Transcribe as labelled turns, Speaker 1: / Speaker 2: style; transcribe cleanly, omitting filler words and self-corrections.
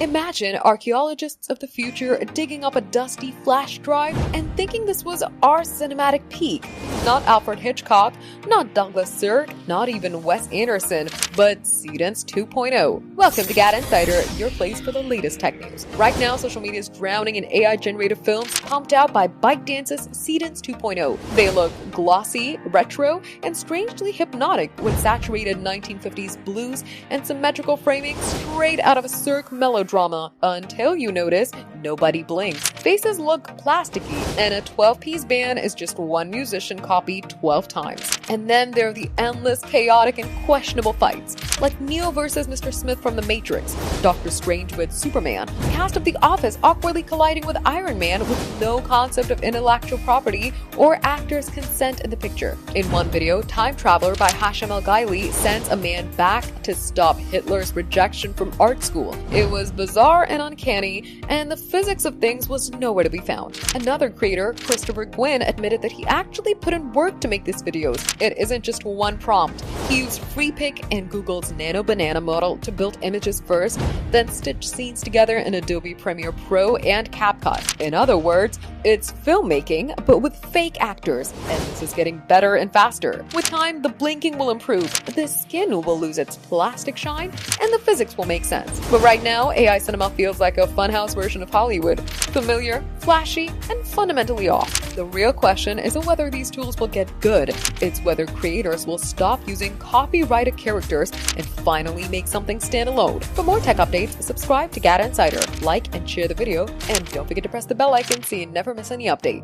Speaker 1: Imagine archaeologists of the future digging up a dusty flash drive and thinking this was our cinematic peak. Not Alfred Hitchcock, not Douglas Sirk, not even Wes Anderson, but Seedance 2.0. Welcome to GadInsider, your place for the latest tech news. Right now, social media is drowning in AI-generated films pumped out by ByteDance's Seedance 2.0. They look glossy, retro, and strangely hypnotic with saturated 1950s blues and symmetrical framing straight out of a Cirque melodrama, until you notice nobody blinks. Faces look plasticky, and a 12-piece band is just one musician copied 12 times. And then there are the endless, chaotic, and questionable fights, like Neo versus Mr. Smith from The Matrix, Doctor Strange with Superman, cast of The Office awkwardly colliding with Iron Man with no concept of intellectual property or actors' consent in the picture. In one video, Time Traveler by Hashim El-Ghaili sends a man back to stop Hitler's rejection from art school. It was bizarre and uncanny, and the physics of things was nowhere to be found. Another creator, Christopher Gwynn, admitted that he actually put in work to make these videos. It isn't just one prompt. He used Freepik and Google's Nano banana model to build images first, then stitch scenes together in Adobe Premiere Pro and CapCut. In other words, it's filmmaking, but with fake actors, and this is getting better and faster. With time, the blinking will improve, the skin will lose its plastic shine, and the physics will make sense. But right now, AI cinema feels like a funhouse version of Hollywood. Familiar, flashy, and fundamentally off. The real question isn't whether these tools will get good, it's whether creators will stop using copyrighted characters and finally make something stand alone. For more tech updates, subscribe to GadInsider, like and share the video, and don't forget to press the bell icon so you never miss any update.